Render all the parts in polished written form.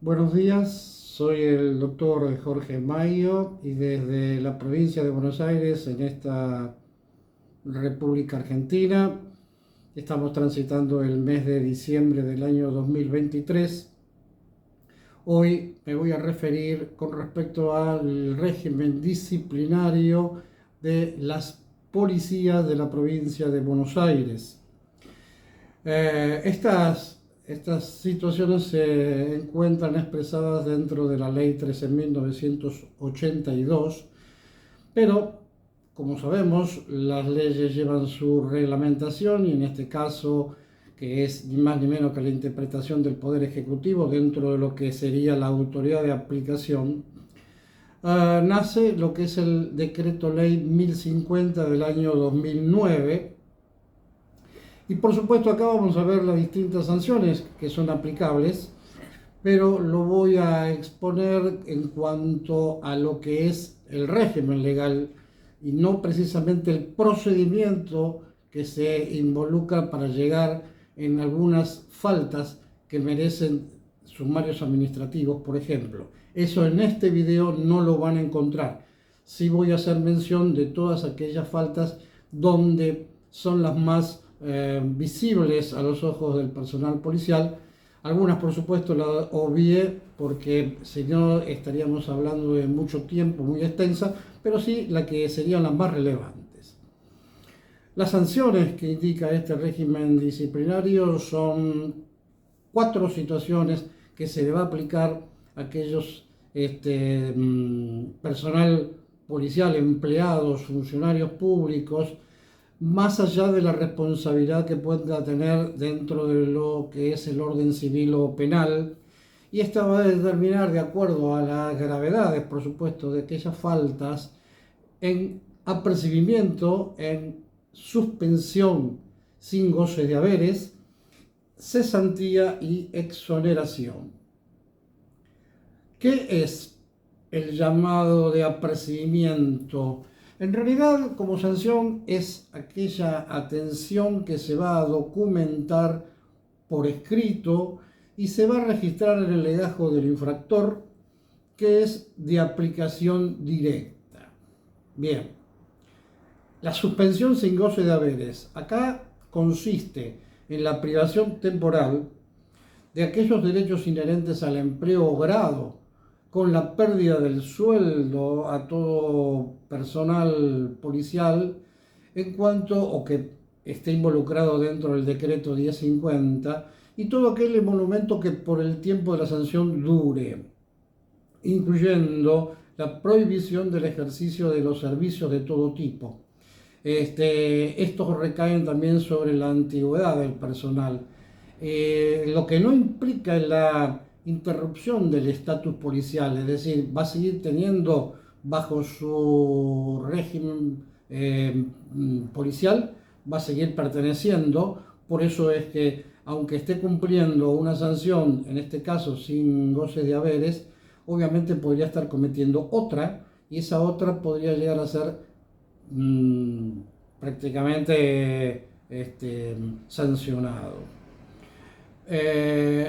Buenos días, soy el doctor Jorge Mayo y desde la provincia de Buenos Aires, en esta República Argentina, estamos transitando el mes de diciembre del año 2023. Hoy me voy a referir con respecto al régimen disciplinario de las policías de la provincia de Buenos Aires. Estas situaciones se encuentran expresadas dentro de la Ley 13.982, pero como sabemos, las leyes llevan su reglamentación y en este caso, que es ni más ni menos que la interpretación del Poder Ejecutivo dentro de lo que sería la autoridad de aplicación, nace lo que es el Decreto Ley 1050 del año 2009. Y por supuesto acá vamos a ver las distintas sanciones que son aplicables, pero lo voy a exponer en cuanto a lo que es el régimen legal y no precisamente el procedimiento que se involucra para llegar en algunas faltas que merecen sumarios administrativos, por ejemplo. Eso en este video no lo van a encontrar. Sí voy a hacer mención de todas aquellas faltas donde son las más visibles a los ojos del personal policial. Algunas, por supuesto, las obvié porque si no estaríamos hablando de mucho tiempo, muy extensa, pero sí la que serían las más relevantes. Las sanciones que indica este régimen disciplinario son 4 situaciones que se le va a aplicar a aquellos personal policial, empleados, funcionarios públicos, más allá de la responsabilidad que pueda tener dentro de lo que es el orden civil o penal, y esta va a determinar, de acuerdo a las gravedades, por supuesto, de aquellas faltas, en apercibimiento, en suspensión sin goce de haberes, cesantía y exoneración. ¿Qué es el llamado de apercibimiento? En realidad, como sanción, es aquella atención que se va a documentar por escrito y se va a registrar en el legajo del infractor, que es de aplicación directa. Bien, la suspensión sin goce de haberes. Acá consiste en la privación temporal de aquellos derechos inherentes al empleo o grado, con la pérdida del sueldo a todo personal policial en cuanto o que esté involucrado dentro del decreto 1050 y todo aquel emolumento que por el tiempo de la sanción dure, incluyendo la prohibición del ejercicio de los servicios de todo tipo. Estos recaen también sobre la antigüedad del personal, lo que no implica la interrupción del estatus policial, es decir, va a seguir teniendo bajo su régimen policial, va a seguir perteneciendo. Por eso es que, aunque esté cumpliendo una sanción, en este caso sin goce de haberes, obviamente podría estar cometiendo otra, y esa otra podría llegar a ser prácticamente sancionado.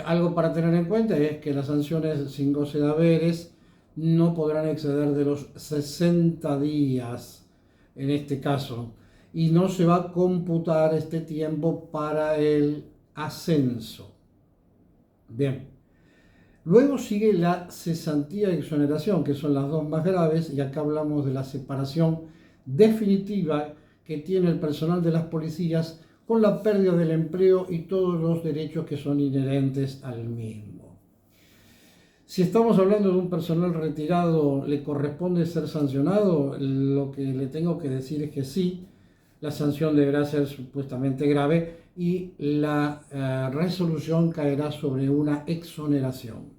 Algo para tener en cuenta es que las sanciones sin goce de haberes no podrán exceder de los 60 días en este caso, y no se va a computar este tiempo para el ascenso. Bien, luego sigue la cesantía y exoneración, que son las dos más graves, y acá hablamos de la separación definitiva que tiene el personal de las policías con la pérdida del empleo y todos los derechos que son inherentes al mismo. Si estamos hablando de un personal retirado, ¿le corresponde ser sancionado? Lo que le tengo que decir es que sí, la sanción deberá ser supuestamente grave y la resolución caerá sobre una exoneración.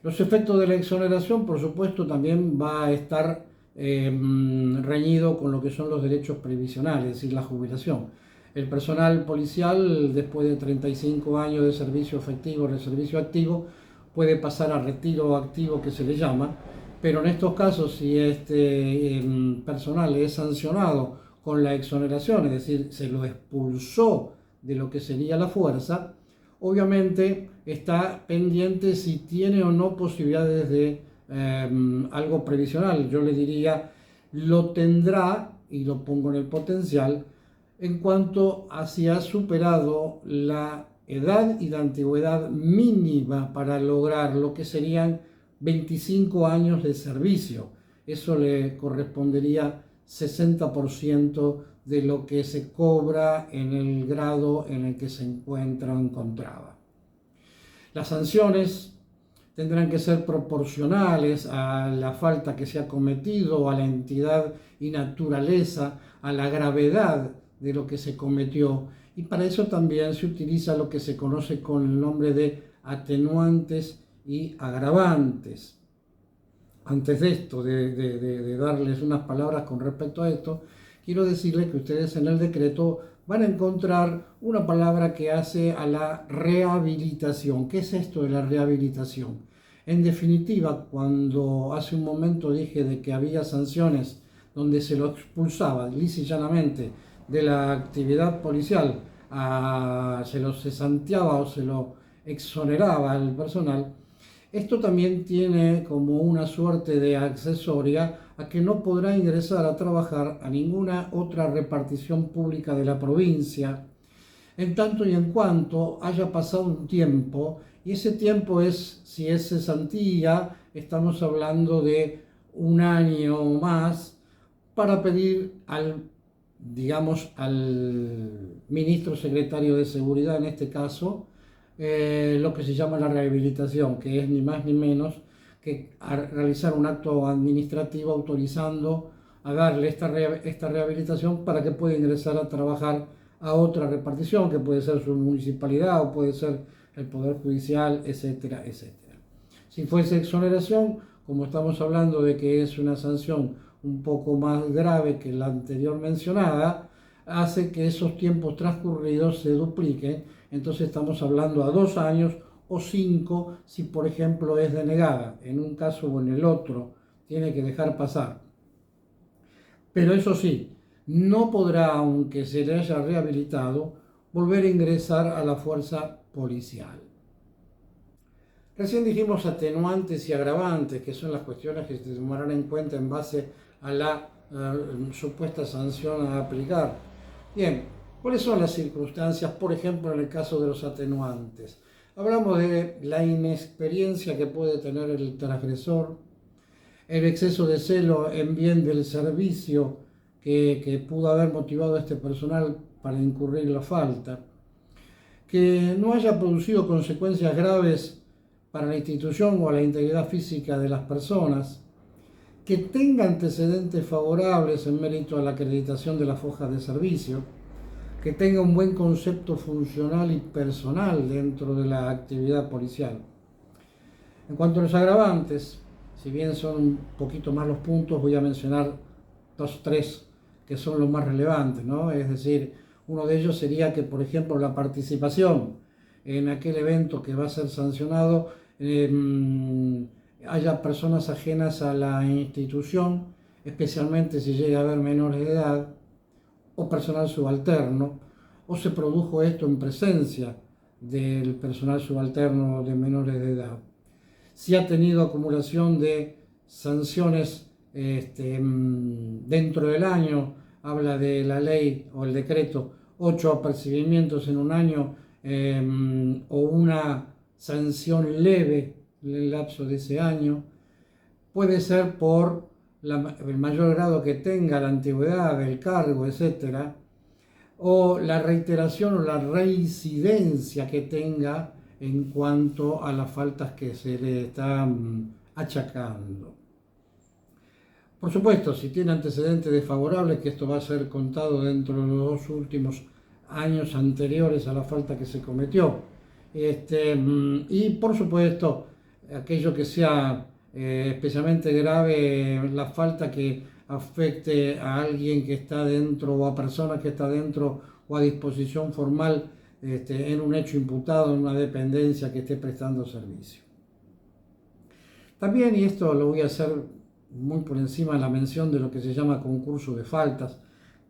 Los efectos de la exoneración, por supuesto, también va a estar reñido con lo que son los derechos previsionales, es decir, la jubilación. El personal policial, después de 35 años de servicio efectivo, de servicio activo, puede pasar a retiro activo, que se le llama, pero en estos casos, si este personal es sancionado con la exoneración, es decir, se lo expulsó de lo que sería la fuerza, obviamente está pendiente si tiene o no posibilidades de algo previsional. Yo le diría, lo tendrá, y lo pongo en el potencial, en cuanto a si ha superado la edad y la antigüedad mínima para lograr lo que serían 25 años de servicio. Eso le correspondería 60% de lo que se cobra en el grado en el que se encuentra o encontraba. Las sanciones tendrán que ser proporcionales a la falta que se ha cometido, a la entidad y naturaleza, a la gravedad de lo que se cometió. Y para eso también se utiliza lo que se conoce con el nombre de atenuantes y agravantes. Antes de esto, de darles unas palabras con respecto a esto, quiero decirles que ustedes en el decreto van a encontrar una palabra que hace a la rehabilitación. ¿Qué es esto de la rehabilitación? En definitiva, cuando hace un momento dije de que había sanciones donde se lo expulsaba lisa y llanamente de la actividad policial, se lo cesanteaba o se lo exoneraba al personal, esto también tiene como una suerte de accesoria a que no podrá ingresar a trabajar a ninguna otra repartición pública de la provincia, en tanto y en cuanto haya pasado un tiempo, y ese tiempo es, si es cesantía, estamos hablando de un año o más, para pedir al ministro secretario de Seguridad, en este caso, lo que se llama la rehabilitación, que es ni más ni menos que realizar un acto administrativo autorizando a darle esta rehabilitación para que pueda ingresar a trabajar a otra repartición, que puede ser su municipalidad o puede ser el Poder Judicial, etcétera, etcétera. Si fuese exoneración, como estamos hablando de que es una sanción un poco más grave que la anterior mencionada, hace que esos tiempos transcurridos se dupliquen. Entonces estamos hablando a 2 años o 5 si por ejemplo es denegada. En un caso o en el otro tiene que dejar pasar. Pero eso sí, no podrá, aunque se le haya rehabilitado, volver a ingresar a la fuerza policial. Recién dijimos atenuantes y agravantes, que son las cuestiones que se tomarán en cuenta en base a la supuesta sanción a aplicar. Bien, ¿cuáles son las circunstancias, por ejemplo, en el caso de los atenuantes? Hablamos de la inexperiencia que puede tener el transgresor, el exceso de celo en bien del servicio que pudo haber motivado a este personal para incurrir la falta, que no haya producido consecuencias graves para la institución o a la integridad física de las personas, que tenga antecedentes favorables en mérito a la acreditación de las hojas de servicio, que tenga un buen concepto funcional y personal dentro de la actividad policial. En cuanto a los agravantes, si bien son un poquito más los puntos, voy a mencionar 2 o 3 que son los más relevantes, ¿no? Es decir, uno de ellos sería que, por ejemplo, la participación en aquel evento que va a ser sancionado haya personas ajenas a la institución, especialmente si llega a haber menores de edad o personal subalterno, o se produjo esto en presencia del personal subalterno de menores de edad. Si ha tenido acumulación de sanciones dentro del año, habla de la ley o el decreto 8 apercibimientos en un año o una sanción leve en el lapso de ese año, puede ser por el mayor grado que tenga, la antigüedad del cargo, etcétera, o la reiteración o la reincidencia que tenga en cuanto a las faltas que se le están achacando. Por supuesto, si tiene antecedentes desfavorables, que esto va a ser contado dentro de los 2 últimos años anteriores a la falta que se cometió. Y por supuesto, aquello que sea especialmente grave, la falta que afecte a alguien que está dentro o a personas que está dentro o a disposición formal en un hecho imputado, en una dependencia que esté prestando servicio. También, y esto lo voy a hacer muy por encima, la mención de lo que se llama concurso de faltas,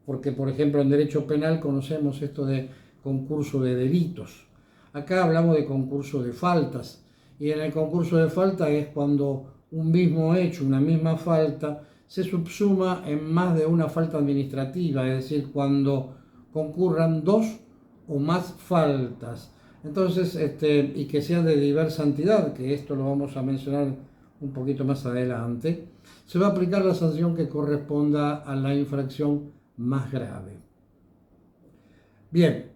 porque por ejemplo en derecho penal conocemos esto de concurso de delitos. Acá hablamos de concurso de faltas, y en el concurso de faltas es cuando un mismo hecho, una misma falta, se subsuma en más de una falta administrativa, es decir, cuando concurran dos o más faltas. Entonces, y que sean de diversa entidad, que esto lo vamos a mencionar un poquito más adelante, se va a aplicar la sanción que corresponda a la infracción más grave. Bien,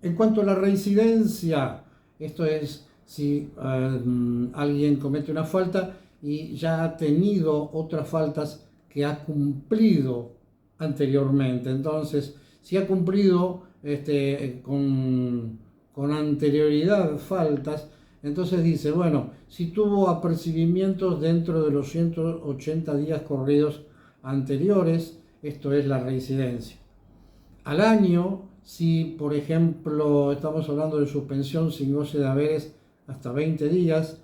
en cuanto a la reincidencia, esto es si alguien comete una falta y ya ha tenido otras faltas que ha cumplido anteriormente. Entonces, si ha cumplido con anterioridad faltas, entonces dice, bueno, si tuvo apercibimientos dentro de los 180 días corridos anteriores, esto es la reincidencia. Al año, si por ejemplo estamos hablando de suspensión sin goce de haberes hasta 20 días,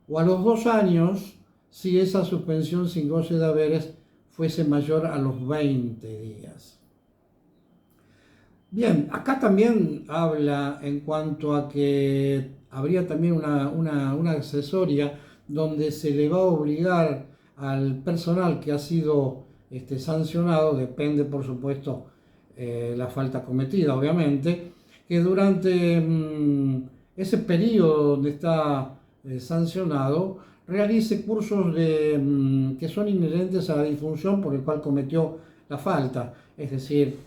o a los 2 años, si esa suspensión sin goce de haberes fuese mayor a los 20 días. Bien, acá también habla en cuanto a que habría también una accesoria donde se le va a obligar al personal que ha sido sancionado, depende por supuesto la falta cometida obviamente, que durante ese periodo donde está sancionado realice cursos que son inherentes a la disfunción por el cual cometió la falta, es decir,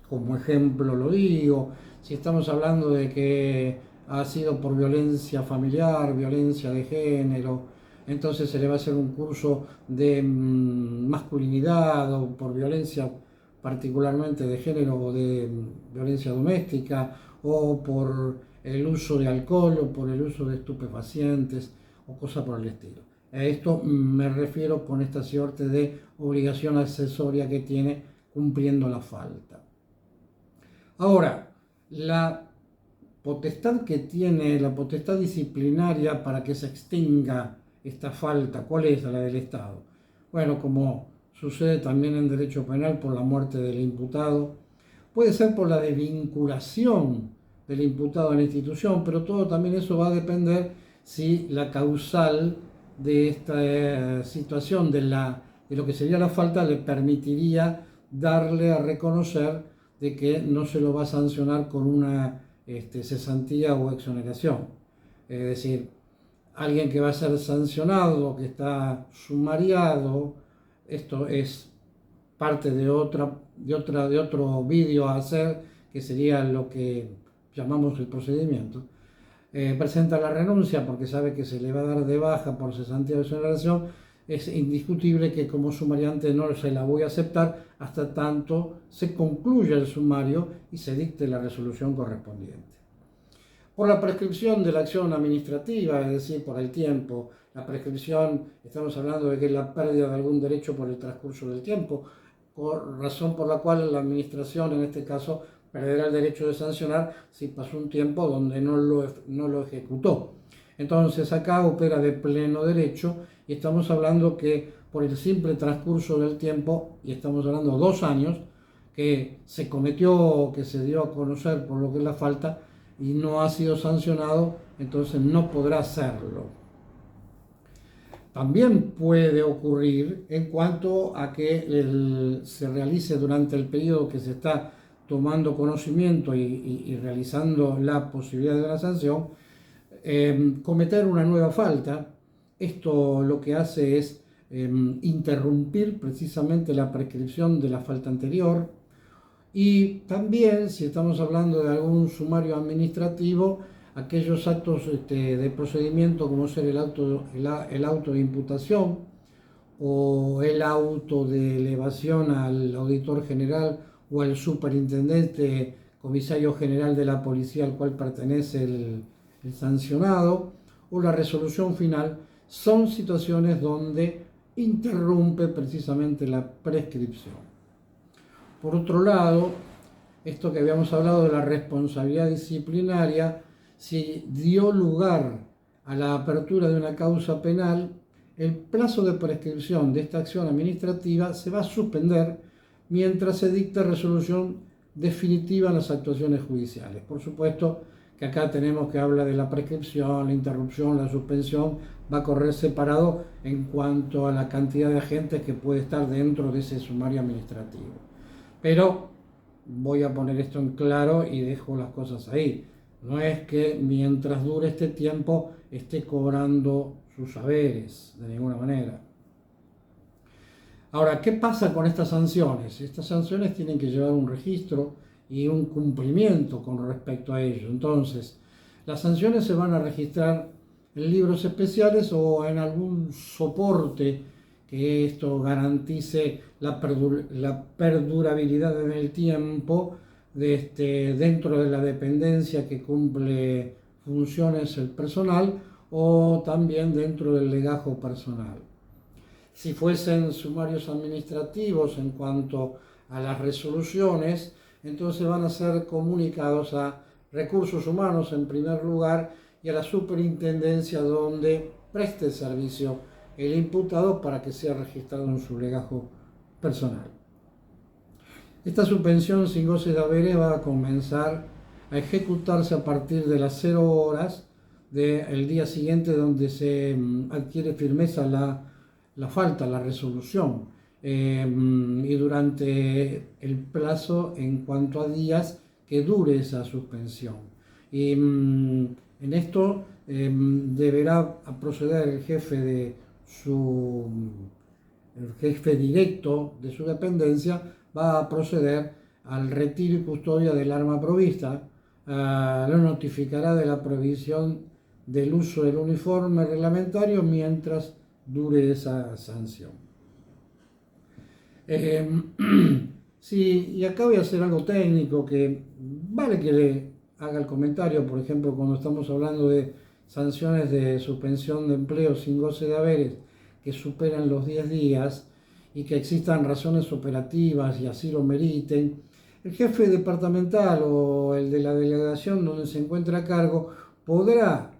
como ejemplo lo digo, si estamos hablando de que ha sido por violencia familiar, violencia de género, entonces se le va a hacer un curso de masculinidad, o por violencia particularmente de género o de violencia doméstica, o por el uso de alcohol o por el uso de estupefacientes o cosas por el estilo. A esto me refiero con esta suerte de obligación accesoria que tiene cumpliendo la falta. Ahora, la potestad que tiene, la potestad disciplinaria para que se extinga esta falta, ¿cuál es? La del Estado. Bueno, como sucede también en derecho penal por la muerte del imputado, puede ser por la desvinculación del imputado a la institución, pero todo también eso va a depender si la causal de esta situación, de lo que sería la falta, le permitiría darle a reconocer de que no se lo va a sancionar con una cesantía o exoneración. Es decir, alguien que va a ser sancionado, que está sumariado, esto es parte de otro vídeo a hacer, que sería lo que llamamos el procedimiento. Presenta la renuncia porque sabe que se le va a dar de baja por cesantía o exoneración. Es indiscutible que como sumariante no se la voy a aceptar hasta tanto se concluya el sumario y se dicte la resolución correspondiente. Por la prescripción de la acción administrativa, es decir, por el tiempo, la prescripción, estamos hablando de que es la pérdida de algún derecho por el transcurso del tiempo, por razón por la cual la administración, en este caso, perderá el derecho de sancionar si pasó un tiempo donde no lo ejecutó. Entonces acá opera de pleno derecho y estamos hablando que por el simple transcurso del tiempo, y estamos hablando de 2 años, que se cometió, que se dio a conocer por lo que es la falta y no ha sido sancionado, entonces no podrá hacerlo. También puede ocurrir en cuanto a que se realice durante el periodo que se está tomando conocimiento y realizando la posibilidad de una sanción, cometer una nueva falta. Esto lo que hace es interrumpir precisamente la prescripción de la falta anterior, y también, si estamos hablando de algún sumario administrativo, aquellos actos de procedimiento como ser el auto de imputación o el auto de elevación al auditor general o al superintendente comisario general de la policía al cual pertenece el sancionado, o la resolución final, son situaciones donde interrumpe precisamente la prescripción. Por otro lado, esto que habíamos hablado de la responsabilidad disciplinaria, si dio lugar a la apertura de una causa penal, el plazo de prescripción de esta acción administrativa se va a suspender mientras se dicte resolución definitiva en las actuaciones judiciales. Por supuesto que acá tenemos que habla de la prescripción, la interrupción, la suspensión, va a correr separado en cuanto a la cantidad de agentes que puede estar dentro de ese sumario administrativo. Pero voy a poner esto en claro y dejo las cosas ahí. No es que mientras dure este tiempo esté cobrando sus saberes, de ninguna manera. Ahora, ¿qué pasa con estas sanciones? Estas sanciones tienen que llevar un registro y un cumplimiento con respecto a ello. Entonces, las sanciones se van a registrar en libros especiales o en algún soporte que esto garantice la perdurabilidad en el tiempo dentro de la dependencia que cumple funciones el personal o también dentro del legajo personal. Si fuesen sumarios administrativos en cuanto a las resoluciones, entonces van a ser comunicados a Recursos Humanos en primer lugar y a la superintendencia donde preste servicio el imputado para que sea registrado en su legajo personal. Esta suspensión sin goce de haberes va a comenzar a ejecutarse a partir de las 0 horas del día siguiente donde se adquiere firmeza la falta, la resolución, y durante el plazo en cuanto a días que dure esa suspensión. Y en esto deberá proceder el jefe directo de su dependencia, va a proceder al retiro y custodia del arma provista, lo notificará de la prohibición del uso del uniforme reglamentario mientras dure esa sanción. Sí, y acá voy a hacer algo técnico que vale que le haga el comentario, por ejemplo, cuando estamos hablando de sanciones de suspensión de empleo sin goce de haberes que superan los 10 días y que existan razones operativas y así lo meriten, el jefe departamental o el de la delegación donde se encuentra a cargo podrá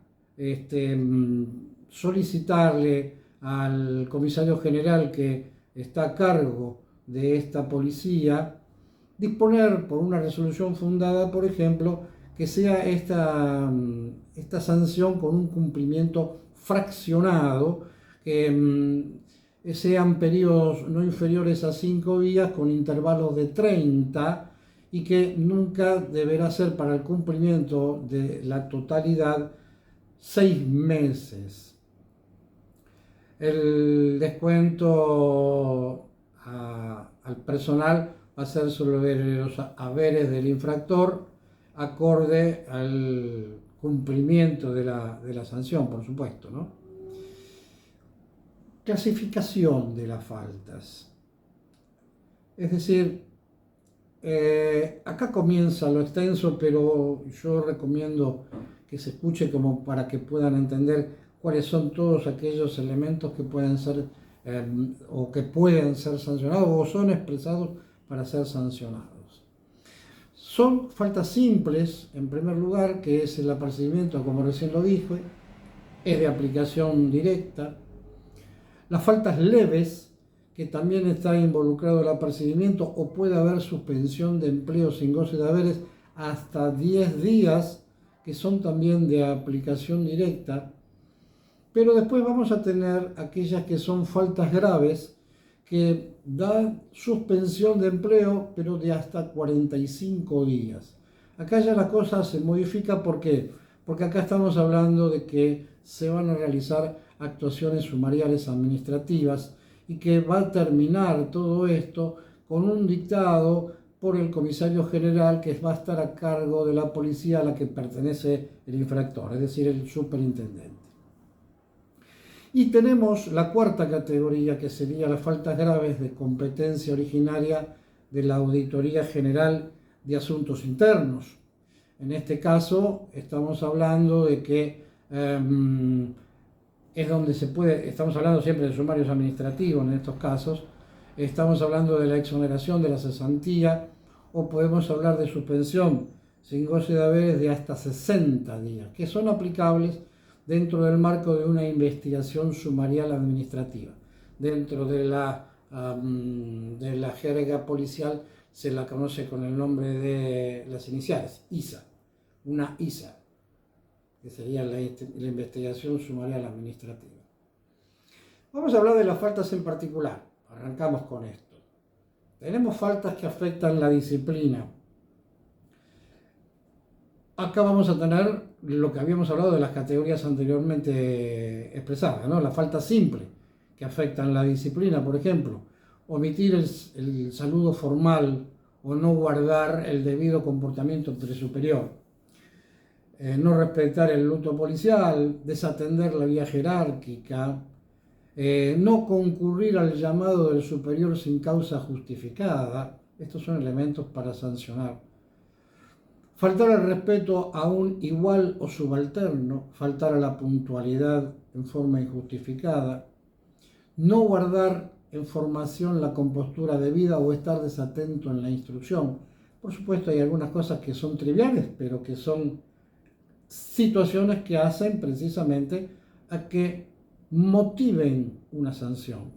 solicitarle al comisario general que está a cargo de esta policía disponer por una resolución fundada, por ejemplo, que sea esta sanción con un cumplimiento fraccionado, que sean periodos no inferiores a 5 días con intervalos de 30 y que nunca deberá ser para el cumplimiento de la totalidad 6 meses. El descuento al personal va a ser sobre los haberes del infractor acorde al cumplimiento de la sanción, por supuesto, ¿no? Clasificación de las faltas. Es decir, acá comienza lo extenso, pero yo recomiendo que se escuche como para que puedan entender cuáles son todos aquellos elementos que pueden ser o que pueden ser sancionados o son expresados para ser sancionados. Son faltas simples, en primer lugar, que es el apercibimiento, como recién lo dije, es de aplicación directa. Las faltas leves, que también está involucrado el apercibimiento o puede haber suspensión de empleo sin goce de haberes hasta 10 días, que son también de aplicación directa. Pero después vamos a tener aquellas que son faltas graves, que dan suspensión de empleo, pero de hasta 45 días. Acá ya la cosa se modifica, ¿por qué? Porque acá estamos hablando de que se van a realizar actuaciones sumariales administrativas y que va a terminar todo esto con un dictado por el comisario general que va a estar a cargo de la policía a la que pertenece el infractor, es decir, el superintendente. Y tenemos la cuarta categoría, que sería las faltas graves de competencia originaria de la Auditoría General de Asuntos Internos. En este caso estamos hablando de que es donde se puede, estamos hablando siempre de sumarios administrativos en estos casos, estamos hablando de la exoneración de la cesantía o podemos hablar de suspensión sin goce de haberes de hasta 60 días, que son aplicables dentro del marco de una investigación sumarial administrativa. Dentro de la jerga policial se la conoce con el nombre de las iniciales, ISA, una ISA. que sería la investigación sumarial administrativa. Vamos a hablar de las faltas en particular. Arrancamos con esto. Tenemos faltas que afectan la disciplina. Acá vamos a tener lo que habíamos hablado de las categorías anteriormente expresadas, ¿no? La falta simple, que afectan la disciplina, por ejemplo, omitir el saludo formal o no guardar el debido comportamiento entre superior, no respetar el luto policial, desatender la vía jerárquica, no concurrir al llamado del superior sin causa justificada. Estos son elementos para sancionar. Faltar al respeto a un igual o subalterno, faltar a la puntualidad en forma injustificada, no guardar en formación la compostura debida o estar desatento en la instrucción. Por supuesto, hay algunas cosas que son triviales, pero que son situaciones que hacen precisamente a que motiven una sanción.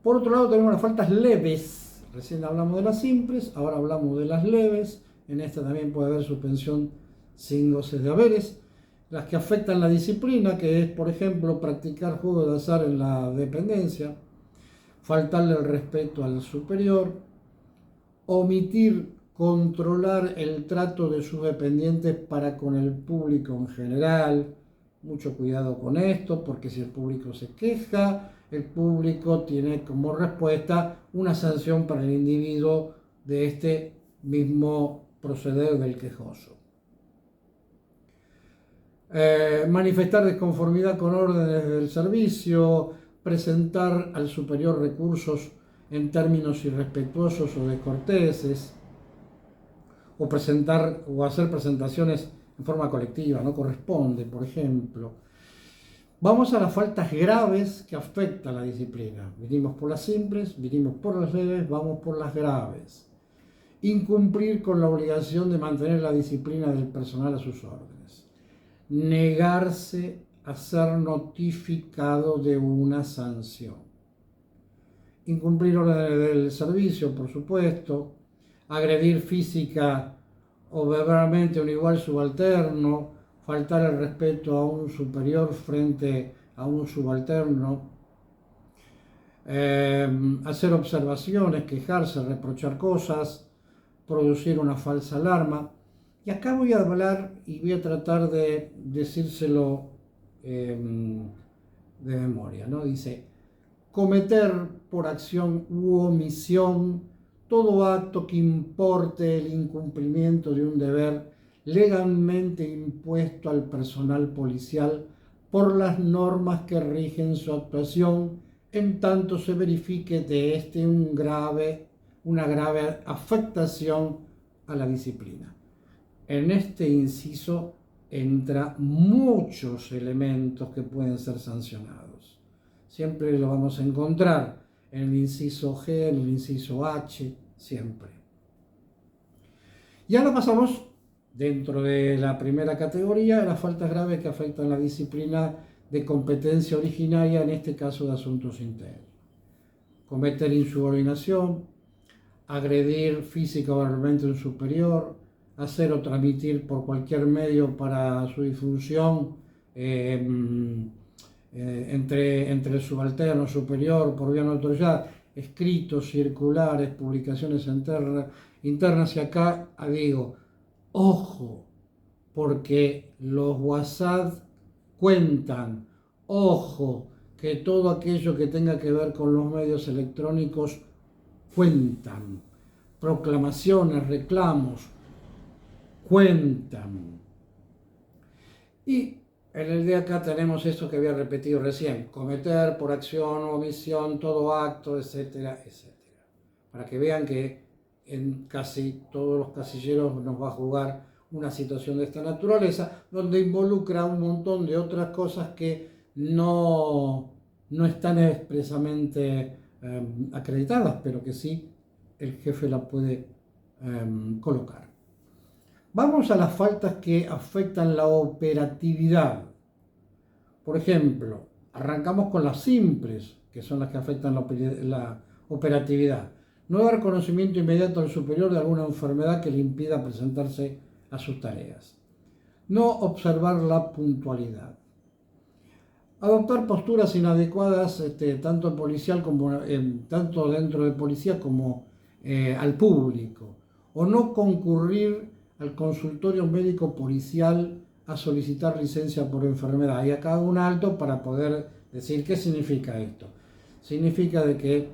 Por otro lado, tenemos las faltas leves. Recién hablamos de las simples, ahora hablamos de las leves. En esta también puede haber suspensión sin goces de haberes. Las que afectan la disciplina, que es, por ejemplo, practicar juego de azar en la dependencia, faltarle el respeto al superior, omitir controlar el trato de sus dependientes para con el público en general. Mucho cuidado con esto, porque si el público se queja, el público tiene como respuesta una sanción para el individuo de este mismo proceder del quejoso. Manifestar desconformidad con órdenes del servicio, presentar al superior recursos en términos irrespetuosos o descorteses, o hacer presentaciones en forma colectiva, no corresponde, por ejemplo. Vamos a las faltas graves que afectan la disciplina. Vinimos por las simples, vinimos por las leves, vamos por las graves. Incumplir con la obligación de mantener la disciplina del personal a sus órdenes. Negarse a ser notificado de una sanción. Incumplir órdenes del servicio, por supuesto. Agredir física o verbalmente a un igual subalterno. Faltar el respeto a un superior frente a un subalterno. Hacer observaciones, quejarse, reprochar cosas, producir una falsa alarma. Y acá voy a hablar y voy a tratar de decírselo de memoria, ¿no? Dice, cometer por acción u omisión todo acto que importe el incumplimiento de un deber legalmente impuesto al personal policial por las normas que rigen su actuación, en tanto se verifique de este una grave afectación a la disciplina. En este inciso entra muchos elementos que pueden ser sancionados. Siempre lo vamos a encontrar en el inciso G, en el inciso H, siempre. Y ahora pasamos, dentro de la primera categoría, a las faltas graves que afectan la disciplina de competencia originaria, en este caso de asuntos internos. Cometer insubordinación, agredir física o verbalmente a un superior, hacer o transmitir por cualquier medio para su difusión entre el subalterno superior por vía no autorizada, escritos, circulares, publicaciones internas. Y acá digo, ojo, porque los WhatsApp cuentan, ojo, que todo aquello que tenga que ver con los medios electrónicos cuentan, proclamaciones, reclamos, cuentan. Y en el de acá tenemos esto que había repetido recién, cometer por acción o omisión todo acto, etcétera, etcétera. Para que vean que en casi todos los casilleros nos va a jugar una situación de esta naturaleza, donde involucra un montón de otras cosas que no están expresamente acreditadas, pero que sí el jefe la puede colocar. Vamos a las faltas que afectan la operatividad. Por ejemplo, arrancamos con las simples, que son las que afectan la operatividad. No dar conocimiento inmediato al superior de alguna enfermedad que le impida presentarse a sus tareas. No observar la puntualidad. Adoptar posturas inadecuadas, tanto policial como, tanto dentro de policía como al público. O no concurrir al consultorio médico policial a solicitar licencia por enfermedad. Y acá hago un alto para poder decir qué significa esto. Significa de que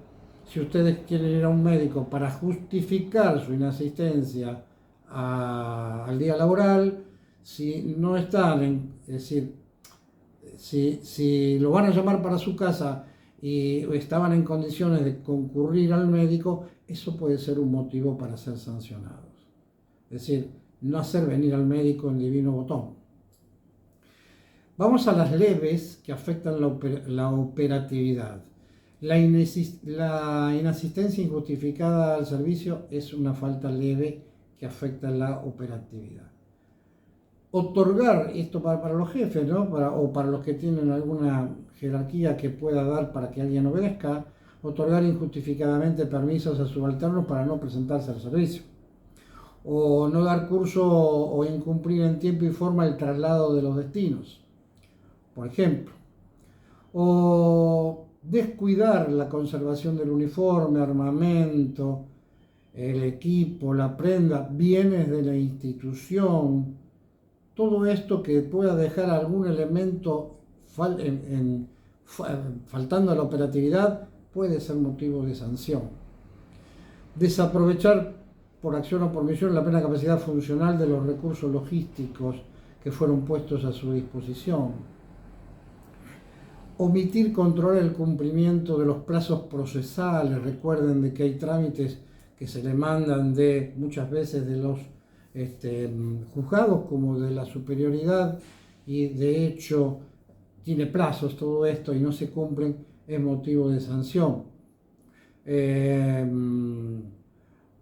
si ustedes quieren ir a un médico para justificar su inasistencia al día laboral, si no están, es decir, si lo van a llamar para su casa y estaban en condiciones de concurrir al médico, eso puede ser un motivo para ser sancionados. Es decir, no hacer venir al médico en divino botón. Vamos a las leves que afectan la operatividad. La inasistencia injustificada al servicio es una falta leve que afecta la operatividad. Otorgar, esto para los jefes, ¿no? O para los que tienen alguna jerarquía que pueda dar para que alguien obedezca, otorgar injustificadamente permisos a subalternos para no presentarse al servicio. O no dar curso o incumplir en tiempo y forma el traslado de los destinos, por ejemplo. O descuidar la conservación del uniforme, armamento, el equipo, la prenda, bienes de la institución. Todo esto que pueda dejar algún elemento faltando a la operatividad puede ser motivo de sanción. Desaprovechar por acción o por omisión la plena capacidad funcional de los recursos logísticos que fueron puestos a su disposición. Omitir controlar el cumplimiento de los plazos procesales. Recuerden de que hay trámites que se le mandan muchas veces de los juzgados como de la superioridad, y de hecho tiene plazos todo esto y no se cumplen, es motivo de sanción.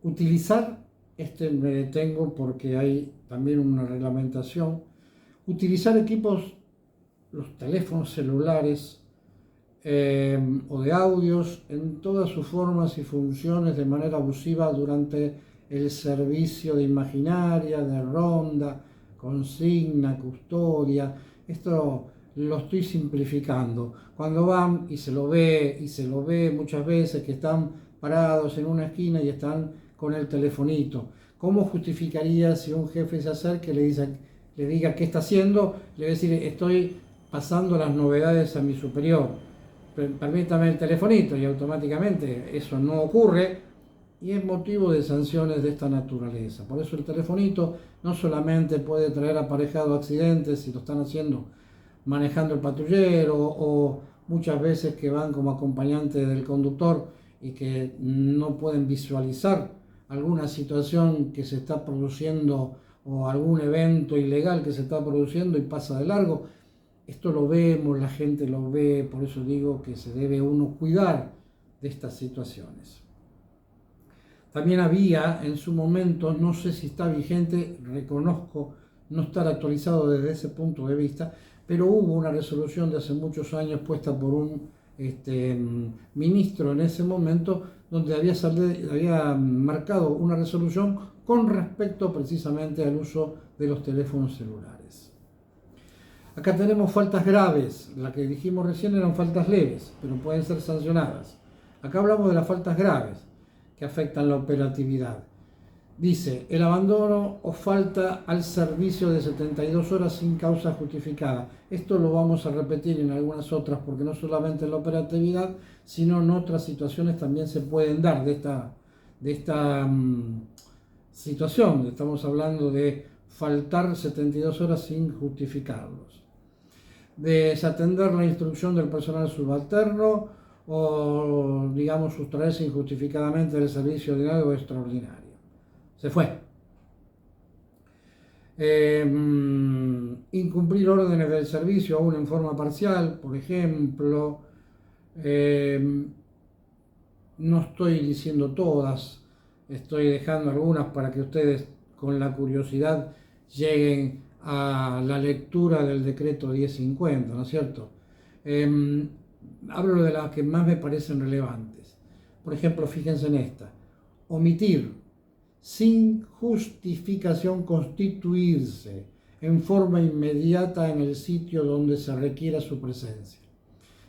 Utilizar, me detengo porque hay también una reglamentación, utilizar equipos, los teléfonos celulares o de audios en todas sus formas y funciones de manera abusiva durante el servicio de imaginaria, de ronda, consigna, custodia. Esto lo estoy simplificando. Cuando van y se lo ve muchas veces que están parados en una esquina y están con el telefonito. ¿Cómo justificaría si un jefe se acerca y le diga qué está haciendo? Le va a decir, estoy pasando las novedades a mi superior, permítame el telefonito, y automáticamente eso no ocurre. Y es motivo de sanciones de esta naturaleza. Por eso el telefonito no solamente puede traer aparejado accidentes si lo están haciendo manejando el patrullero, o muchas veces que van como acompañantes del conductor y que no pueden visualizar alguna situación que se está produciendo o algún evento ilegal que se está produciendo y pasa de largo. Esto lo vemos, la gente lo ve, por eso digo que se debe uno cuidar de estas situaciones. También había en su momento, no sé si está vigente, reconozco no estar actualizado desde ese punto de vista, pero hubo una resolución de hace muchos años puesta por un ministro en ese momento, donde había marcado una resolución con respecto precisamente al uso de los teléfonos celulares. Acá tenemos faltas graves, la que dijimos recién eran faltas leves, pero pueden ser sancionadas. Acá hablamos de las faltas graves que afectan la operatividad. Dice, el abandono o falta al servicio de 72 horas sin causa justificada. Esto lo vamos a repetir en algunas otras, porque no solamente en la operatividad, sino en otras situaciones también se pueden dar de esta situación. Estamos hablando de faltar 72 horas sin justificarlos. Desatender la instrucción del personal subalterno, o digamos sustraerse injustificadamente del servicio ordinario o extraordinario. Se fue. Incumplir órdenes del servicio aún en forma parcial, por ejemplo. No estoy diciendo todas, estoy dejando algunas para que ustedes con la curiosidad lleguen a la lectura del decreto 1050, ¿no es cierto? Hablo de las que más me parecen relevantes. Por ejemplo, fíjense en esta. Omitir sin justificación constituirse en forma inmediata en el sitio donde se requiera su presencia.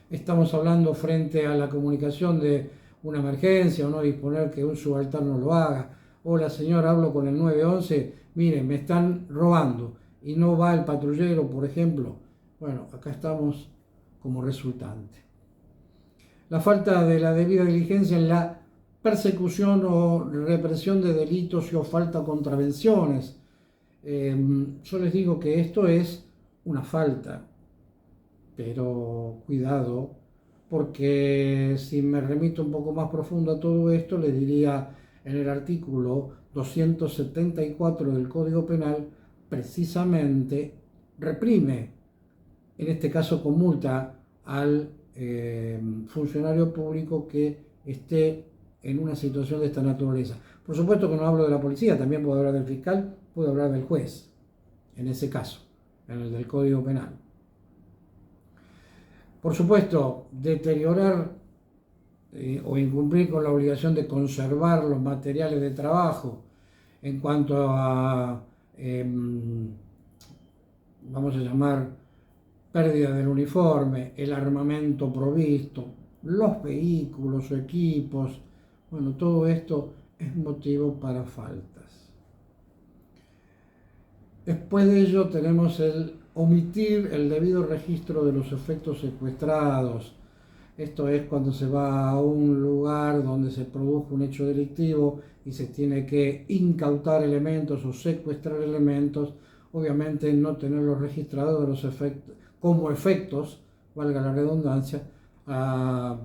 Estamos hablando frente a la comunicación de una emergencia o no disponer que un subalterno lo haga. Hola señor, hablo con el 911, miren, me están robando y no va el patrullero, por ejemplo. Bueno, acá estamos como resultante. La falta de la debida diligencia en la persecución o represión de delitos y o falta de contravenciones. Yo les digo que esto es una falta, pero cuidado, porque si me remito un poco más profundo a todo esto, les diría en el artículo 274 del Código Penal, precisamente reprime, en este caso con multa, al funcionario público que esté en una situación de esta naturaleza. Por supuesto que no hablo de la policía, también puedo hablar del fiscal, puedo hablar del juez, en ese caso, en el del Código Penal. Por supuesto, deteriorar o incumplir con la obligación de conservar los materiales de trabajo en cuanto a, vamos a llamar, pérdida del uniforme, el armamento provisto, los vehículos o equipos, bueno, todo esto es motivo para faltas. Después de ello tenemos el omitir el debido registro de los efectos secuestrados. Esto es cuando se va a un lugar donde se produjo un hecho delictivo y se tiene que incautar elementos o secuestrar elementos, obviamente no tenerlos registrados de los efectos, como efectos, valga la redundancia, a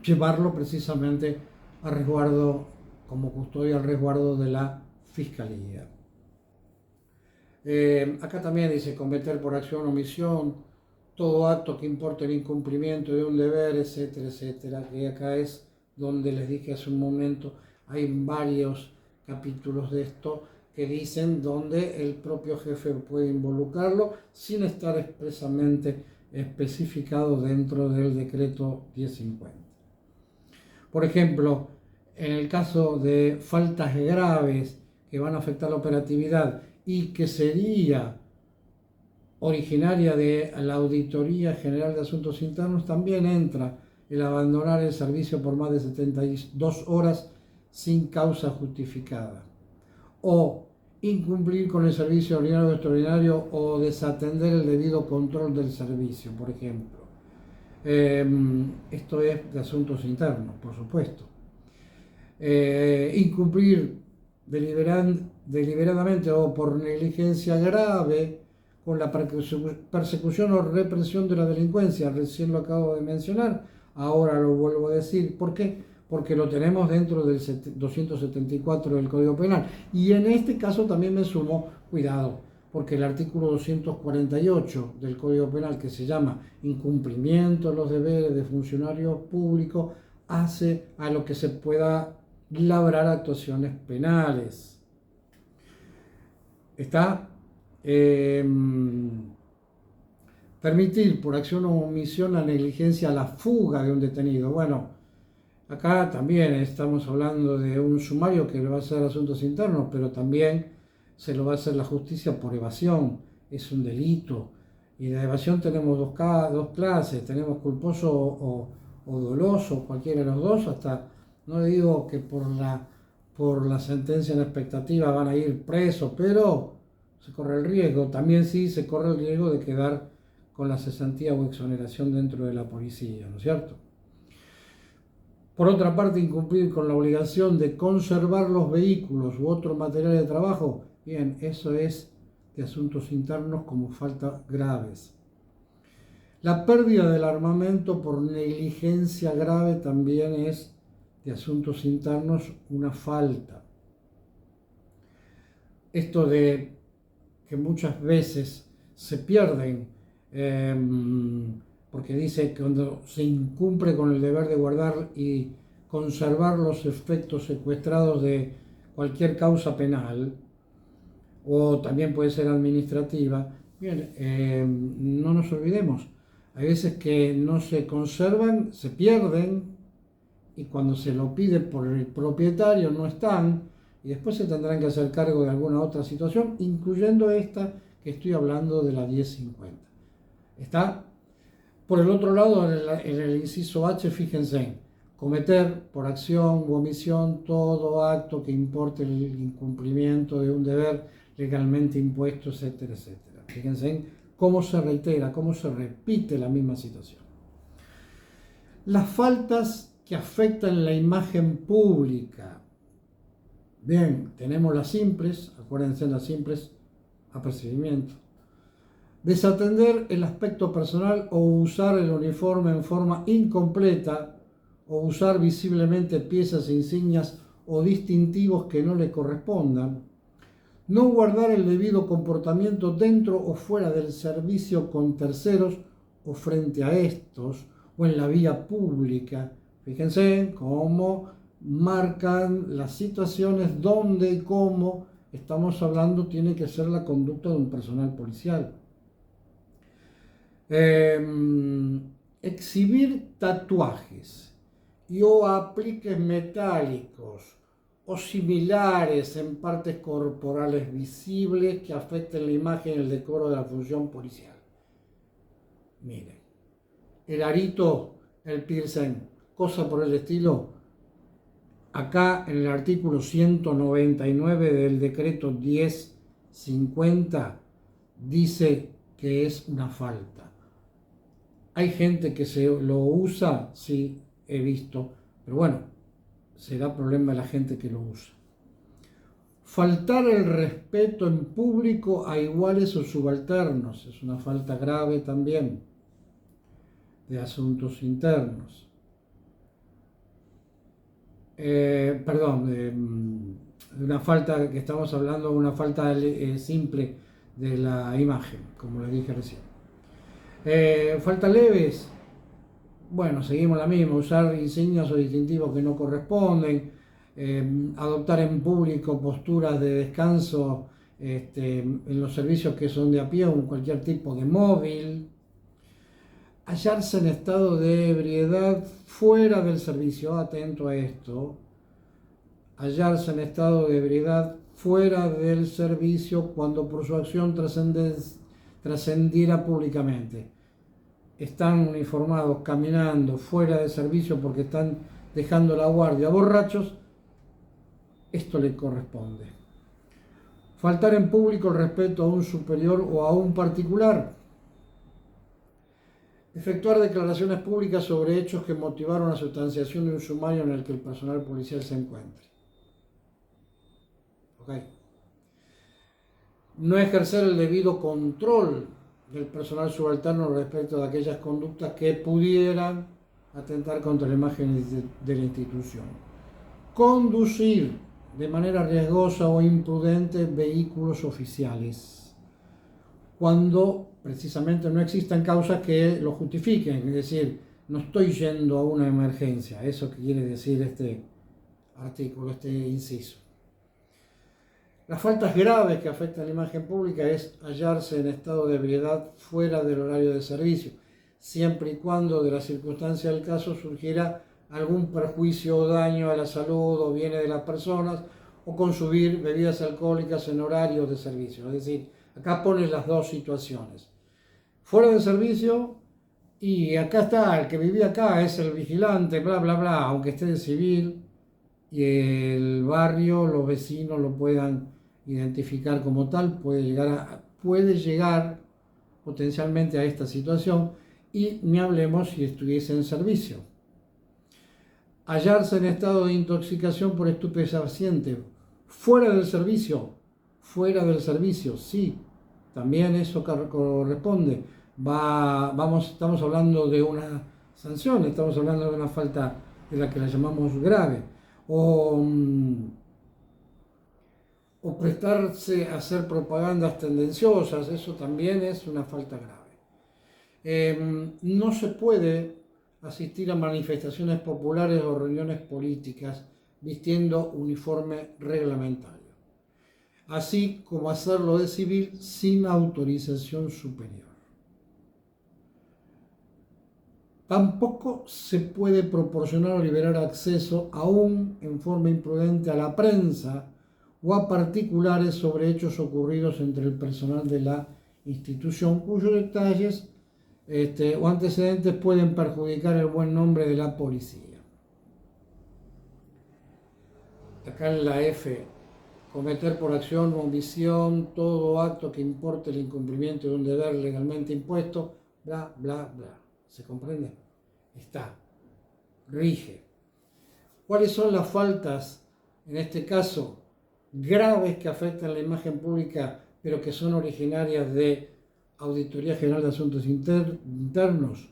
llevarlo precisamente a resguardo, como custodia al resguardo de la Fiscalía. Acá también dice cometer por acción o omisión todo acto que importe el incumplimiento de un deber, etcétera, etcétera, que acá es donde les dije hace un momento, hay varios capítulos de esto que dicen donde el propio jefe puede involucrarlo sin estar expresamente especificado dentro del decreto 1050. Por ejemplo, en el caso de faltas graves que van a afectar la operatividad y que sería originaria de la Auditoría General de Asuntos Internos, también entra el abandonar el servicio por más de 72 horas sin causa justificada, o incumplir con el servicio ordinario o extraordinario, o desatender el debido control del servicio, por ejemplo. Esto es de asuntos internos, por supuesto. Incumplir deliberadamente o por negligencia grave con la persecución o represión de la delincuencia. Recién lo acabo de mencionar, ahora lo vuelvo a decir. ¿Por qué? Porque lo tenemos dentro del 274 del Código Penal. Y en este caso también me sumo, cuidado, porque el artículo 248 del Código Penal, que se llama incumplimiento de los deberes de funcionarios públicos, hace a lo que se pueda labrar actuaciones penales. Está permitir por acción o omisión la negligencia, la fuga de un detenido. Bueno, acá también estamos hablando de un sumario que lo va a hacer Asuntos Internos, pero también se lo va a hacer la justicia por evasión. Es un delito. Y de evasión tenemos dos clases, tenemos culposo o doloso, cualquiera de los dos, hasta, no digo que por la sentencia en expectativa van a ir presos, pero se corre el riesgo, también sí se corre el riesgo de quedar con la cesantía o exoneración dentro de la policía, ¿no es cierto? Por otra parte, incumplir con la obligación de conservar los vehículos u otro material de trabajo, bien, eso es de asuntos internos como faltas graves. La pérdida del armamento por negligencia grave también es de asuntos internos una falta. Esto de que muchas veces se pierden, porque dice que cuando se incumple con el deber de guardar y conservar los efectos secuestrados de cualquier causa penal, o también puede ser administrativa, bien, no nos olvidemos, hay veces que no se conservan, se pierden, y cuando se lo pide por el propietario no están, y después se tendrán que hacer cargo de alguna otra situación, incluyendo esta que estoy hablando de la 1050. ¿Está? Por el otro lado, en el inciso H, fíjense, cometer por acción u omisión todo acto que importe el incumplimiento de un deber legalmente impuesto, etcétera, etcétera. Fíjense cómo se reitera, cómo se repite la misma situación. Las faltas que afectan la imagen pública. Bien, tenemos las simples, acuérdense las simples, apercibimiento. Desatender el aspecto personal o usar el uniforme en forma incompleta o usar visiblemente piezas, insignias o distintivos que no le correspondan. No guardar el debido comportamiento dentro o fuera del servicio con terceros o frente a estos o en la vía pública. Fíjense cómo marcan las situaciones donde y cómo estamos hablando tiene que ser la conducta de un personal policial. Exhibir tatuajes y o apliques metálicos o similares en partes corporales visibles que afecten la imagen y el decoro de la función policial. Miren, el arito, el piercing, cosa por el estilo, acá en el artículo 199 del decreto 1050 dice que es una falta. Hay gente que se lo usa, sí, he visto, pero bueno, será problema de la gente que lo usa. Faltar el respeto en público a iguales o subalternos es una falta grave también de asuntos internos. De una falta que estamos hablando, una falta simple de la imagen, como les dije recién. Faltas leves, bueno, seguimos la misma, usar insignias o distintivos que no corresponden, adoptar en público posturas de descanso en los servicios que son de a pie o en cualquier tipo de móvil, hallarse en estado de ebriedad fuera del servicio, atento a esto, hallarse en estado de ebriedad fuera del servicio cuando por su acción trascendiera públicamente. Están uniformados, caminando fuera de servicio porque están dejando la guardia borrachos, esto le corresponde. Faltar en público el respeto a un superior o a un particular. Efectuar declaraciones públicas sobre hechos que motivaron la sustanciación de un sumario en el que el personal policial se encuentre. Okay. No ejercer el debido control del personal subalterno respecto de aquellas conductas que pudieran atentar contra la imagen de la institución. Conducir de manera riesgosa o imprudente vehículos oficiales cuando precisamente no existan causas que lo justifiquen, es decir, no estoy yendo a una emergencia, eso que quiere decir este artículo, este inciso. Las faltas graves que afectan la imagen pública es hallarse en estado de ebriedad fuera del horario de servicio, siempre y cuando de la circunstancia del caso surgiera algún perjuicio o daño a la salud o bienes de las personas, o consumir bebidas alcohólicas en horarios de servicio. Es decir, acá pone las dos situaciones. Fuera de servicio, y acá está, el que vivía acá es el vigilante, bla, bla, bla, aunque esté de civil, y el barrio, los vecinos lo puedan identificar como tal, puede llegar potencialmente a esta situación, y ni hablemos si estuviese en servicio. Hallarse en estado de intoxicación por estupefaciente, fuera del servicio, sí, también eso corresponde. Estamos hablando de una sanción, estamos hablando de una falta de la que la llamamos grave, o prestarse a hacer propagandas tendenciosas, eso también es una falta grave. No se puede asistir a manifestaciones populares o reuniones políticas vistiendo uniforme reglamentario, así como hacerlo de civil sin autorización superior. Tampoco se puede proporcionar o liberar acceso, aún en forma imprudente, a la prensa o a particulares sobre hechos ocurridos entre el personal de la institución cuyos detalles o antecedentes pueden perjudicar el buen nombre de la policía. Acá en la F, cometer por acción o omisión todo acto que importe el incumplimiento de un deber legalmente impuesto, bla, bla, bla. ¿Se comprende? Está, rige. ¿Cuáles son las faltas, en este caso, graves que afectan la imagen pública, pero que son originarias de Auditoría General de Asuntos Internos?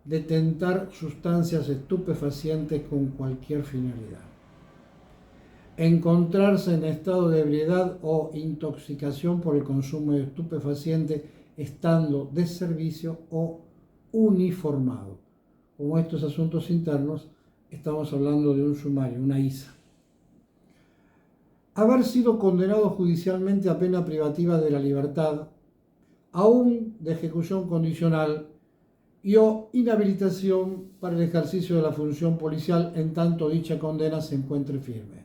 Detentar sustancias estupefacientes con cualquier finalidad. Encontrarse en estado de ebriedad o intoxicación por el consumo de estupefacientes estando de servicio o uniformado. Como estos asuntos internos, estamos hablando de un sumario, una ISA. Haber sido condenado judicialmente a pena privativa de la libertad, aún de ejecución condicional, y o inhabilitación para el ejercicio de la función policial en tanto dicha condena se encuentre firme.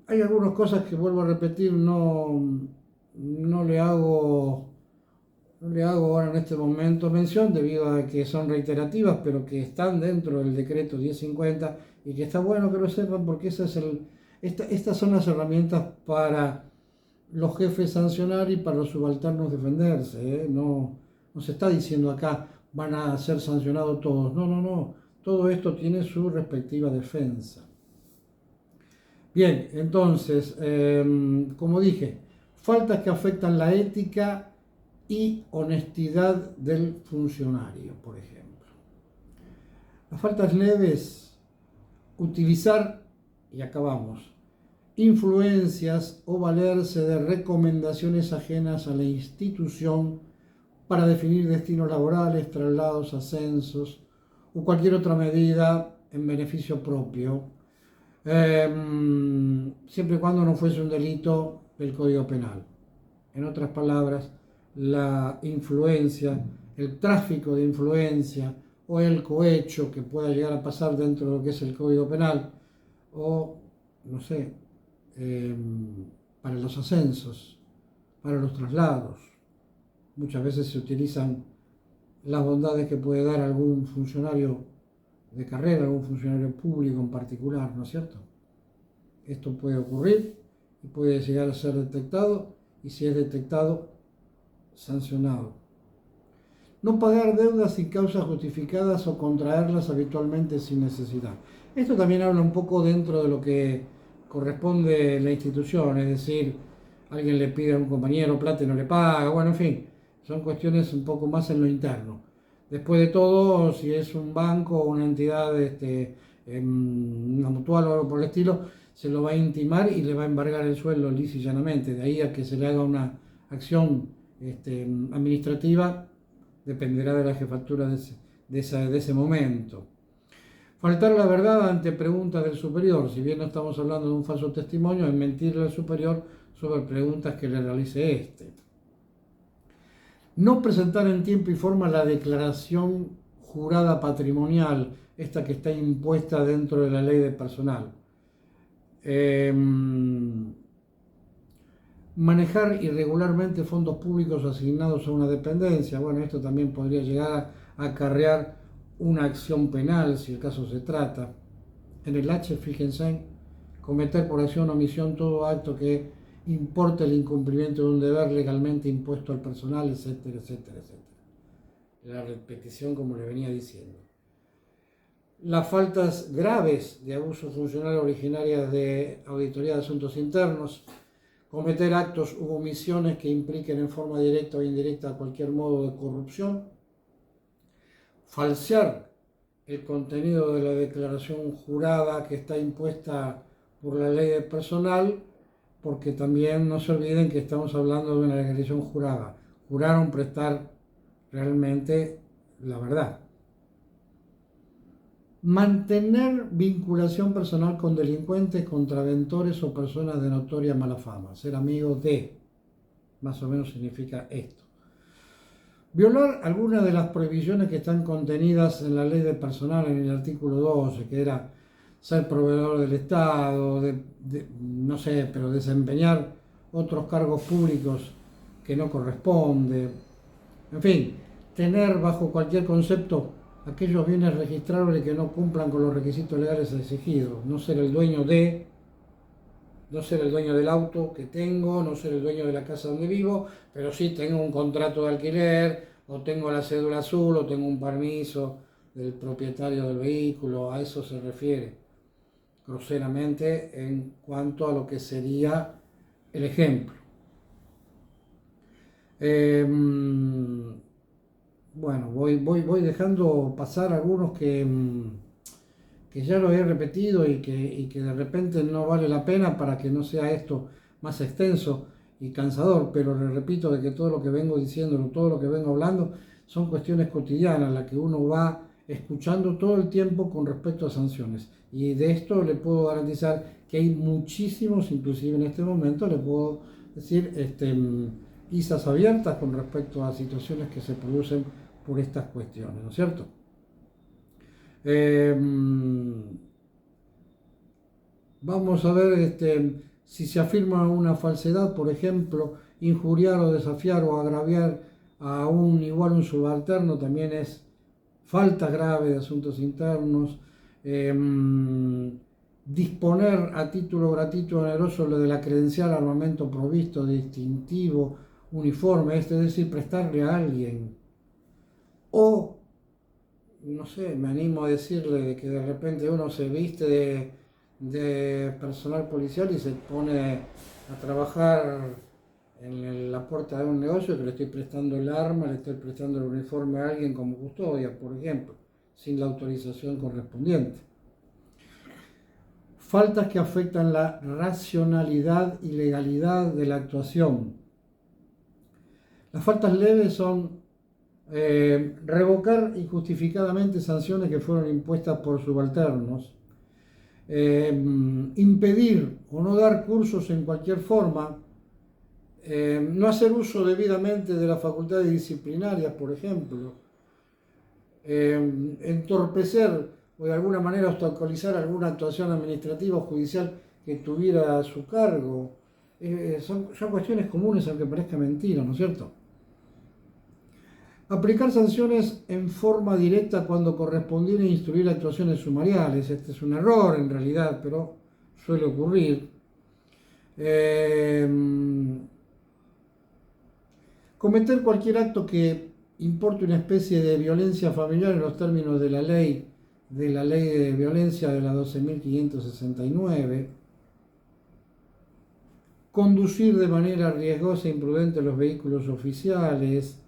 Hay algunas cosas que vuelvo a repetir, no le hago ahora en este momento mención debido a que son reiterativas, pero que están dentro del decreto 1050 y que está bueno que lo sepan porque estas son las herramientas para los jefes sancionar y para los subalternos defenderse. No se está diciendo acá van a ser sancionados todos. No. Todo esto tiene su respectiva defensa. Bien, entonces, como dije, faltas que afectan la ética y honestidad del funcionario, por ejemplo. Las faltas leves, utilizar, y acabamos, influencias o valerse de recomendaciones ajenas a la institución para definir destinos laborales, traslados, ascensos o cualquier otra medida en beneficio propio, siempre y cuando no fuese un delito del Código Penal. En otras palabras, la influencia, el tráfico de influencia o el cohecho que pueda llegar a pasar dentro de lo que es el Código Penal o, no sé, para los ascensos, para los traslados. Muchas veces se utilizan las bondades que puede dar algún funcionario de carrera, algún funcionario público en particular, ¿no es cierto? Esto puede ocurrir y puede llegar a ser detectado y si es detectado, sancionado. No pagar deudas sin causas justificadas o contraerlas habitualmente sin necesidad. Esto también habla un poco dentro de lo que corresponde la institución, es decir, alguien le pide a un compañero plata y no le paga, bueno, en fin, son cuestiones un poco más en lo interno. Después de todo, si es un banco o una entidad, una mutual o algo por el estilo, se lo va a intimar y le va a embargar el sueldo lisa y llanamente. De ahí a que se le haga una acción administrativa, dependerá de la jefatura de ese momento. Faltar la verdad ante preguntas del superior, si bien no estamos hablando de un falso testimonio, es mentirle al superior sobre preguntas que le realice éste. No presentar en tiempo y forma la declaración jurada patrimonial, esta que está impuesta dentro de la ley de personal. Manejar irregularmente fondos públicos asignados a una dependencia. Bueno, esto también podría llegar a acarrear una acción penal, si el caso se trata. En el H, fíjense, cometer por acción o omisión todo acto que importe el incumplimiento de un deber legalmente impuesto al personal, etcétera, etcétera, etcétera. La repetición, como le venía diciendo. Las faltas graves de abuso funcional originarias de Auditoría de Asuntos Internos, cometer actos u omisiones que impliquen en forma directa o indirecta cualquier modo de corrupción, falsear el contenido de la declaración jurada que está impuesta por la ley de personal, porque también no se olviden que estamos hablando de una declaración jurada. Juraron prestar realmente la verdad. Mantener vinculación personal con delincuentes, contraventores o personas de notoria mala fama. Ser amigo de, más o menos significa esto. Violar algunas de las prohibiciones que están contenidas en la ley de personal en el artículo 12, que era ser proveedor del Estado, no sé, pero desempeñar otros cargos públicos que no corresponde. En fin, tener bajo cualquier concepto aquellos bienes registrables que no cumplan con los requisitos legales exigidos, no ser el dueño no ser el dueño del auto que tengo, no ser el dueño de la casa donde vivo, pero sí tengo un contrato de alquiler, o tengo la cédula azul, o tengo un permiso del propietario del vehículo. A eso se refiere groseramente en cuanto a lo que sería el ejemplo. Bueno, voy dejando pasar algunos que ya lo he repetido y que de repente no vale la pena para que no sea esto más extenso y cansador, pero le repito de que todo lo que vengo diciendo, todo lo que vengo hablando, son cuestiones cotidianas, las que uno va escuchando todo el tiempo con respecto a sanciones. Y de esto le puedo garantizar que hay muchísimos, inclusive en este momento, le puedo decir, ISAs abiertas con respecto a situaciones que se producen por estas cuestiones, ¿no es cierto? Vamos a ver si se afirma una falsedad, por ejemplo, injuriar o desafiar o agraviar a un subalterno también es falta grave de asuntos internos. Disponer a título gratuito o oneroso lo de la credencial, armamento provisto, distintivo, uniforme, es decir, prestarle a alguien. O no sé, me animo a decirle de que de repente uno se viste de personal policial y se pone a trabajar en la puerta de un negocio, que le estoy prestando el arma, le estoy prestando el uniforme a alguien como custodia, por ejemplo, sin la autorización correspondiente. Faltas que afectan la racionalidad y legalidad de la actuación. Las faltas leves son revocar injustificadamente sanciones que fueron impuestas por subalternos, impedir o no dar cursos en cualquier forma, no hacer uso debidamente de las facultades disciplinarias, por ejemplo, entorpecer o de alguna manera obstaculizar alguna actuación administrativa o judicial que tuviera a su cargo. Son cuestiones comunes, aunque parezca mentira, ¿no es cierto? Aplicar sanciones en forma directa cuando correspondiera instruir actuaciones sumariales. Este es un error en realidad, pero suele ocurrir. Cometer cualquier acto que importe una especie de violencia familiar en los términos de la ley de violencia de la 12.569. Conducir de manera riesgosa e imprudente los vehículos oficiales.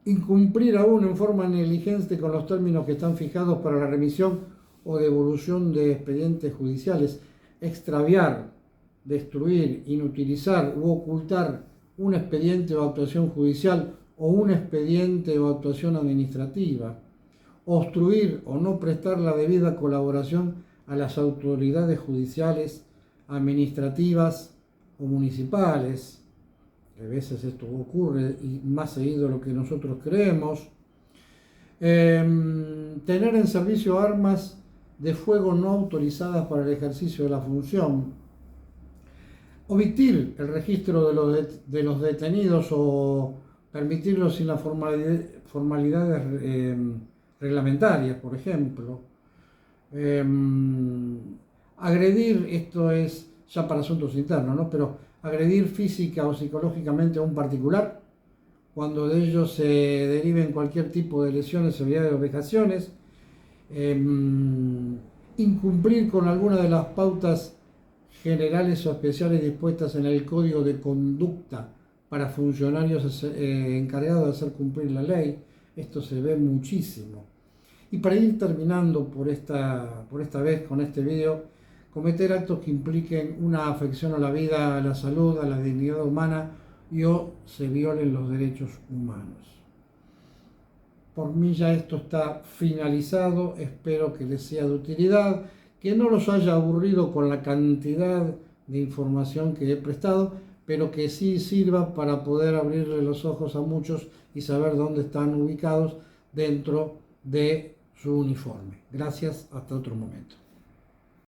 Incumplir aún en forma negligente con los términos que están fijados para la remisión o devolución de expedientes judiciales, extraviar, destruir, inutilizar u ocultar un expediente o actuación judicial o un expediente o actuación administrativa, obstruir o no prestar la debida colaboración a las autoridades judiciales, administrativas o municipales. A veces esto ocurre y más seguido de lo que nosotros creemos. Tener en servicio armas de fuego no autorizadas para el ejercicio de la función. Omitir el registro de los detenidos o permitirlo sin las formalidades reglamentarias, por ejemplo. Agredir, esto es ya para asuntos internos, ¿no? Pero agredir física o psicológicamente a un particular, cuando de ello se deriven cualquier tipo de lesiones, severidades o vejaciones. Incumplir con alguna de las pautas generales o especiales dispuestas en el Código de Conducta para funcionarios encargados de hacer cumplir la ley. Esto se ve muchísimo. Y para ir terminando por esta vez con este video, cometer actos que impliquen una afección a la vida, a la salud, a la dignidad humana y o se violen los derechos humanos. Por mí ya esto está finalizado, espero que les sea de utilidad, que no los haya aburrido con la cantidad de información que he prestado, pero que sí sirva para poder abrirle los ojos a muchos y saber dónde están ubicados dentro de su uniforme. Gracias, hasta otro momento.